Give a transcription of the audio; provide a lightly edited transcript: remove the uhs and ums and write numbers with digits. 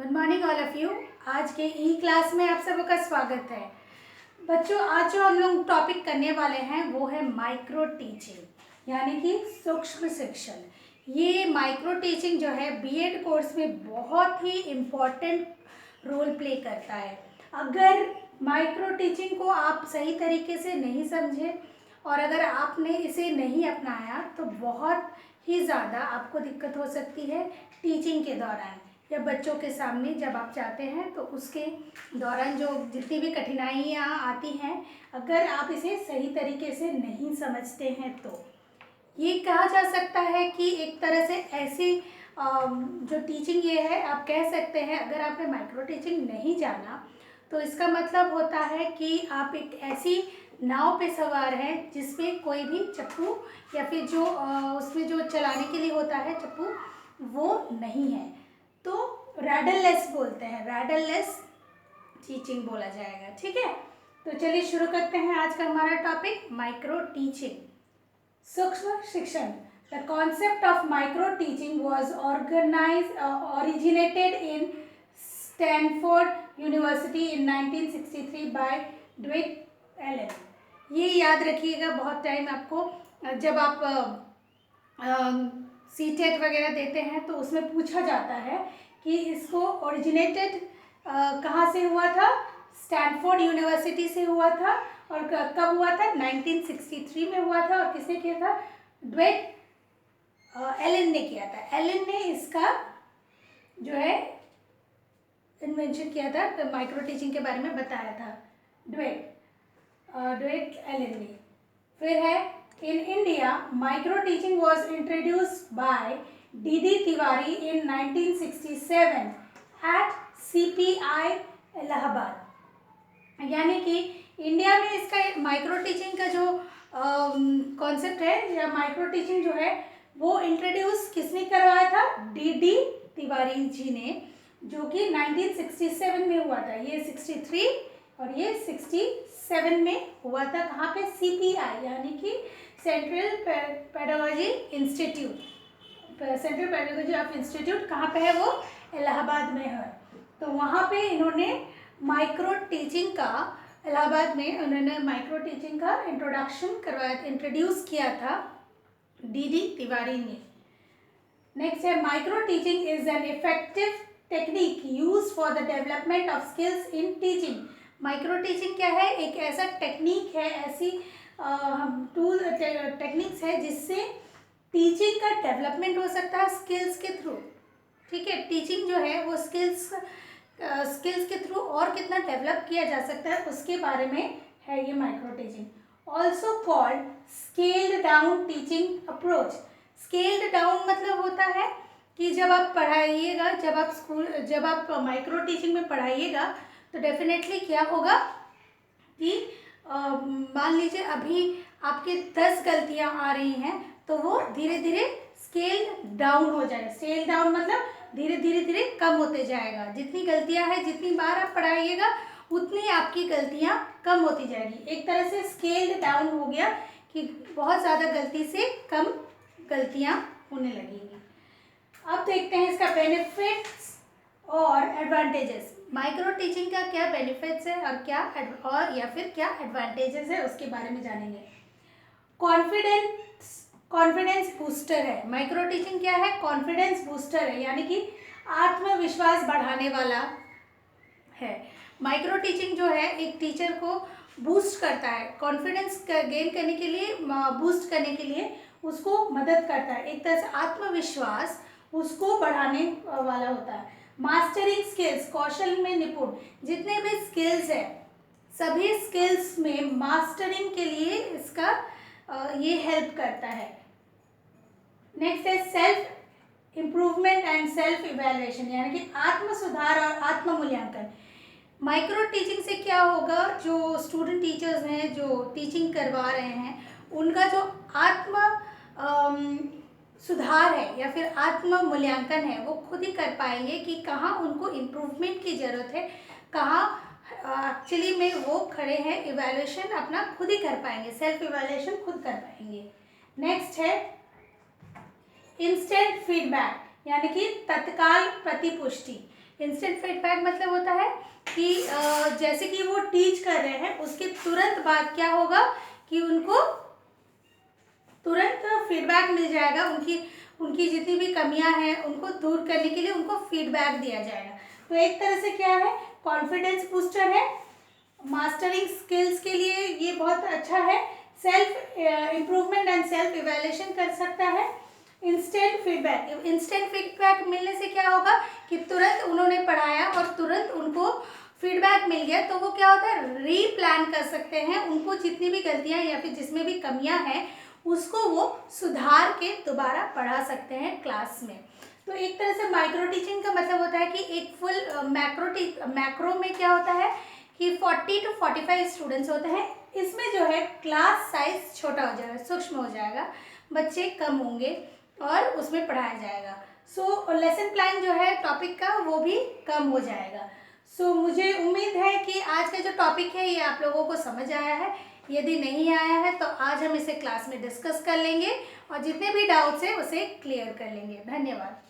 Good morning all of you. आज के ई class में आप सबका स्वागत है। बच्चों, आज जो हम लोग टॉपिक करने वाले हैं वो है माइक्रो टीचिंग यानी कि सूक्ष्म शिक्षण। ये माइक्रो टीचिंग जो है बीएड कोर्स में बहुत ही इम्पोर्टेंट रोल प्ले करता है। अगर माइक्रो टीचिंग को आप सही तरीके से नहीं समझे और अगर आपने इसे नहीं अपनाया तो बहुत ही ज़्यादा आपको दिक्कत हो सकती है टीचिंग के दौरान या बच्चों के सामने जब आप जाते हैं तो उसके दौरान जो जितनी भी कठिनाइयाँ आती हैं, अगर आप इसे सही तरीके से नहीं समझते हैं तो ये कहा जा सकता है कि एक तरह से ऐसी जो टीचिंग ये है, आप कह सकते हैं अगर आपने माइक्रो टीचिंग नहीं जाना तो इसका मतलब होता है कि आप एक ऐसी नाव पे सवार हैं जिसमें कोई भी चप्पू या फिर जो उसमें जो चलाने के लिए होता है चप्पू वो नहीं है, तो रैडरलेस बोलते हैं, रैडरलेस टीचिंग बोला जाएगा। ठीक है, तो चलिए शुरू करते हैं आज का हमारा टॉपिक माइक्रो टीचिंग, सूक्ष्म शिक्षण। The concept of micro teaching was originated in Stanford University in 1963 by Dwight Allen। ये याद रखिएगा बहुत टाइम आपको, जब आप सीटेट वगैरह देते हैं तो उसमें पूछा जाता है कि इसको ओरिजिनेटेड कहाँ से हुआ था। स्टैनफोर्ड यूनिवर्सिटी से हुआ था और कब हुआ था, 1963 में हुआ था। और किसने किया था, ड्वेट एलन ने किया था। एलन ने इसका जो है इन्वेंशन किया था, तो माइक्रो टीचिंग के बारे में बताया था ड्वेट एलन ने। फिर है in India, micro teaching was introduced by D.D. Tiwari in 1967 at CPI Allahabad. यानी कि इंडिया में इसका माइक्रो टीचिंग का जो कॉन्सेप्ट है या माइक्रो टीचिंग जो है वो इंट्रोड्यूस किसने करवाया था, D.D. तिवारी जी ने, जो कि 1967 में हुआ था। ये 63 और ये 67 में हुआ था। कहाँ पे, CPI यानी कि central pedagogy institute, central pedagogy of institute कहाँ पे है, वो इलाहाबाद में है। तो वहाँ पे इन्होंने माइक्रो टीचिंग का, इलाहाबाद में उन्होंने माइक्रो टीचिंग का इंट्रोडक्शन करवाया, इंट्रोड्यूस किया था D.D. तिवारी ने। नेक्स्ट है micro teaching is an effective technique use for the development of skills in teaching. Micro teaching क्या है, एक ऐसा टेक्निक है, ऐसी टूल टेक्निक्स है जिससे टीचिंग का डेवलपमेंट हो सकता है स्किल्स के थ्रू। ठीक है, टीचिंग जो है वो स्किल्स के थ्रू और कितना डेवलप किया जा सकता है उसके बारे में है ये micro teaching. Also called scaled down teaching approach. Scaled down मतलब होता है कि जब आप पढ़ाइएगा, जब आप माइक्रो टीचिंग में पढ़ाइएगा तो डेफिनेटली क्या होगा कि मान लीजिए अभी आपके 10 गलतियां आ रही हैं तो वो धीरे धीरे स्केल डाउन हो जाएगा। स्केल डाउन मतलब धीरे धीरे कम होते जाएगा। जितनी गलतियां हैं, जितनी बार आप पढ़ाइएगा उतनी आपकी गलतियां कम होती जाएगी। एक तरह से स्केल डाउन हो गया कि बहुत ज़्यादा गलती से कम गलतियां होने लगेंगी। अब देखते हैं इसका बेनिफिट्स और एडवांटेजेस। माइक्रो टीचिंग का क्या बेनिफिट्स है और क्या एडवांटेजेस है उसके बारे में जानेंगे। कॉन्फिडेंस बूस्टर है। माइक्रो टीचिंग क्या है, कॉन्फिडेंस बूस्टर है, यानी कि आत्मविश्वास बढ़ाने वाला है। माइक्रो टीचिंग जो है एक टीचर को बूस्ट करता है, कॉन्फिडेंस गेन करने के लिए, बूस्ट करने के लिए उसको मदद करता है। एक तरह से आत्मविश्वास उसको बढ़ाने वाला होता है। मास्टरिंग स्किल्स, कौशल में निपुण, जितने भी स्किल्स है सभी स्किल्स में मास्टरिंग के लिए इसका ये हेल्प करता है। नेक्स्ट है self improvement and self evaluation, यानी कि आत्म सुधार और आत्म मूल्यांकन। माइक्रो टीचिंग से क्या होगा, जो स्टूडेंट टीचर्स हैं जो टीचिंग करवा रहे हैं उनका जो आत्म सुधार है या फिर आत्म मूल्यांकन है वो खुद ही कर पाएंगे कि कहाँ उनको इम्प्रूवमेंट की ज़रूरत है, कहाँ एक्चुअली में वो खड़े हैं। इवैल्यूएशन अपना खुद ही कर पाएंगे, सेल्फ इवैल्यूएशन खुद कर पाएंगे। नेक्स्ट है इंस्टेंट फीडबैक, यानी कि तत्काल प्रतिपुष्टि। इंस्टेंट फीडबैक मतलब होता है कि जैसे कि वो टीच कर रहे हैं उसके तुरंत बाद क्या होगा कि उनको तुरंत फीडबैक मिल जाएगा, उनकी जितनी भी कमियां हैं उनको दूर करने के लिए उनको फीडबैक दिया जाएगा। तो एक तरह से क्या है, कॉन्फिडेंस बूस्टर है, मास्टरिंग स्किल्स के लिए ये बहुत अच्छा है, self improvement and self evaluation कर सकता है। इंस्टेंट फीडबैक मिलने से क्या होगा कि तुरंत उन्होंने पढ़ाया और तुरंत उनको फीडबैक मिल गया, तो वो क्या होता है, रीप्लान कर सकते हैं, उनको जितनी भी गलतियां या फिर जिसमें भी कमियां हैं उसको वो सुधार के दोबारा पढ़ा सकते हैं क्लास में। तो एक तरह से माइक्रो टीचिंग का मतलब होता है कि एक फुल मैक्रो में क्या होता है कि 40 to 45 स्टूडेंट्स होते हैं, इसमें जो है क्लास साइज छोटा हो जाएगा, सूक्ष्म हो जाएगा, बच्चे कम होंगे और उसमें पढ़ाया जाएगा। सो लेसन प्लान जो है टॉपिक का वो भी कम हो जाएगा। सो मुझे उम्मीद है कि आज का जो टॉपिक है ये आप लोगों को समझ आया है। यदि नहीं आया है तो आज हम इसे क्लास में डिस्कस कर लेंगे और जितने भी डाउट्स हैं उसे क्लियर कर लेंगे। धन्यवाद।